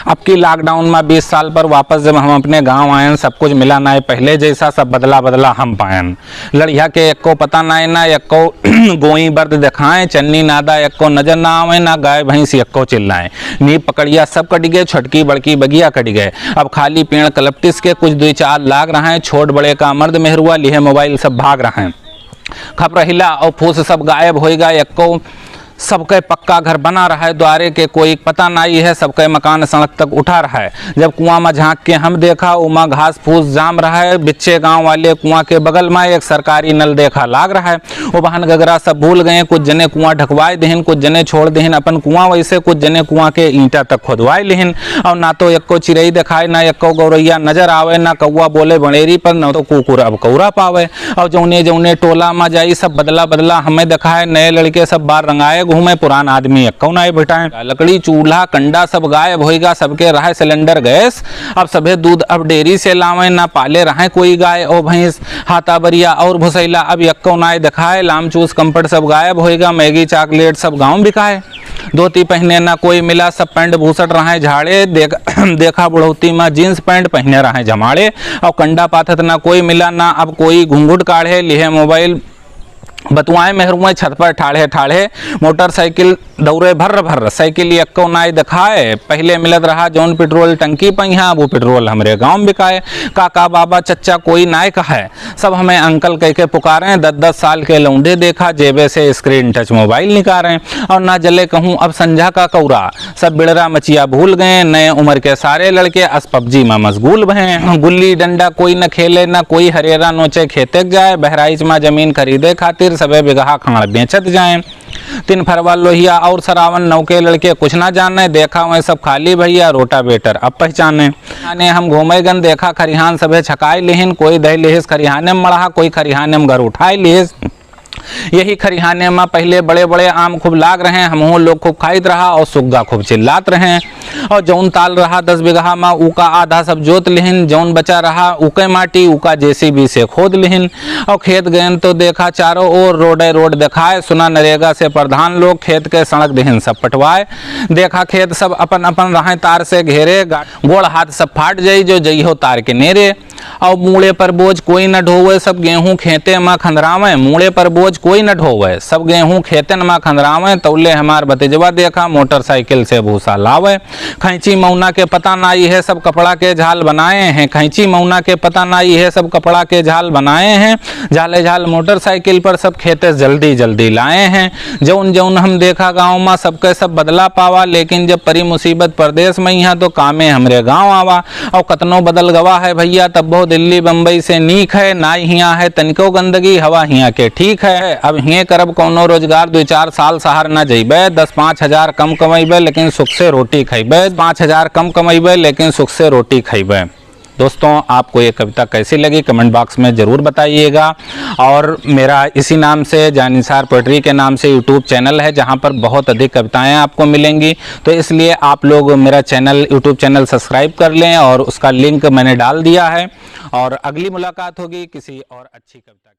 अब की लॉकडाउन में 20 साल पर वापस जब हम अपने गांव आए सब कुछ मिला ना है पहले जैसा, सब बदला बदला हम पायन। लड़िया के एक को पता ना है ना, एक को गोई बर्द दिखाएं, चन्नी नादा एक को नजर ना आवे ना, गाय भैंस एक को चिल्लाएं। नींब पकड़िया सब कट गए, छटकी बड़की बगिया कट गए। अब खाली पेड़ कलपटिस के कुछ 2-4 लाग रहा है, छोट बड़े का मर्द मेहरुआ लिहे मोबाइल सब भाग रहा है। खप रहिला और फूस सब गायब होएगा, एक को सबके पक्का घर बना रहा है, द्वारे के कोई पता नहीं है, सबके मकान सड़क तक उठा रहा है। जब कुआं में झांक के हम देखा उमा घास फूस जाम रहा है, बिच्चे गांव वाले कुआं के बगल में एक सरकारी नल देखा लाग रहा है। वो बहन गगरा सब भूल गए, कुछ जने कुआं ढकवाए देहिन, कुछ जने छोड़ देहिन अपन कुआं, वैसे कुछ जने कुआं के ईंटा तक खोदवाए लेहिन। और ना तो एक को चिड़ई दिखाए, ना एक को गौरैया नजर आवे, ना कौआ बोले बड़ेरी पर, न तो कुकुर अब कौरा पावे। और जौने जौने टोला में जाई सब बदला बदला हमें दिखाए, नए लड़के सब बार रंगाए घूमे, पुरान आदमी कौन आए बेटाएं। लकड़ी चूल्हा कंडा सब गायब होएगा, सबके रहे सिलेंडर गैस। अब सभे दूध अब डेयरी से लावे, ना पाले रहे कोई गाय और भैंस, हाथा बरिया और भुसैला अब यक्को नाय दिखाए। लामचूस कंपट सब गायब होएगा, मैगी चॉकलेट सब गाँव बिकाए। धोती पहने ना कोई मिला, सब पैंट भूसट रहे झाड़े, देखा बुढ़ौती में जींस पैंट पहने रहे जमाड़े। और कंडा पाथत ना कोई मिला, ना अब कोई घूंघट काढ़े, लिहे मोबाइल बतुआए मेहरुए छत पर ठाड़े ठाड़े। मोटरसाइकिल दौड़े भर भर, साइकिल यक्को नाई दिखाए। पहले मिलत रहा जौन पेट्रोल टंकी पहिया, वो पेट्रोल हमरे गांव में बिकाए। काका बाबा चच्चा कोई नाय कहे, सब हमें अंकल कह के पुकारें। 10-10 साल के लौंडे देखा जेबे से स्क्रीन टच मोबाइल निकालें। और ना जले कहूँ अब संझा का कौरा, सब बिड़रा मचिया भूल गए। नए उम्र के सारे लड़के अस पबजी में मशगूल भये। गुल्ली डंडा कोई न खेले, ना कोई हरेरा नोचे खेते जाए। बहराइच में जमीन खरीदे खातिर सबे बिगहा खाड़ बेचत जाएं। 3 फरवा लोहिया और सरावन नौके लड़के कुछ ना जाने, देखा वह सब खाली भैया रोटावेटर अब पहचाने। हम घूमे गन देखा खरिहान सभे छकाई लेहिन, कोई दही लेहिस खरिहाने में मढ़ा, कोई खरिहाने में घर उठाई लेहिस। यही खरिहाने में पहले बड़े बड़े आम खूब लाग रहे हैं, हमहू लोग खूब खाइत रहा और सुग्गा खूब चिल्लात रहे। और जौन ताल रहा 10 बीघा में उका आधा सब जोत लिहिन, जौन बचा रहा उके माटी उका जेसीबी से खोद लिहिन। और खेत गए तो देखा चारों ओर रोडे रोड दिखाए, सुना नरेगा से प्रधान लोग खेत के सड़क देहिन सब पटवाए। देखा खेत सब अपन अपन रहे तार से घेरे, गोड़ हाथ सब फाट जाई जो जइहो तार के नेरे। और मूड़े पर बोझ कोई न ढोवे, सब गेहूं खेते में खंदरावे। मूड़े पर बोझ कोई न ढोवे, सब गेहूं खेतन में खंदरावे। तौले हमार भतीजवा देखा मोटरसाइकिल से भूसा लावे। खैंची मौना के पता नाई है, सब कपड़ा के झाल बनाए हैं। खैंची मौना के पता नाई है, सब कपड़ा के झाल बनाए हैं। झाले झाल मोटरसाइकिल पर सब खेते जल्दी जल्दी लाए हैं। जौन जौन हम देखा गाँव में सबके सब बदला पावा, लेकिन जब परी मुसीबत परदेश में यहाँ तो कामे हमरे गाँव आवा। और कतनो बदल गवा है भैया तब वो दिल्ली बम्बई से नीक है, ना हियाँ है तनिको गंदगी, हवा हियाँ के ठीक है। अब हिये करब कौनो रोजगार, 2-4 साल शहर न जइबे, 10-5 हजार कम कमेबे लेकिन सुख से रोटी खइबे। 5 हजार कम कमेबे लेकिन सुख से रोटी खइबे। दोस्तों आपको ये कविता कैसी लगी कमेंट बॉक्स में ज़रूर बताइएगा। और मेरा इसी नाम से जानिसार पोएट्री के नाम से यूट्यूब चैनल है, जहाँ पर बहुत अधिक कविताएं आपको मिलेंगी। तो इसलिए आप लोग मेरा चैनल यूट्यूब चैनल सब्सक्राइब कर लें, और उसका लिंक मैंने डाल दिया है। और अगली मुलाकात होगी किसी और अच्छी कविता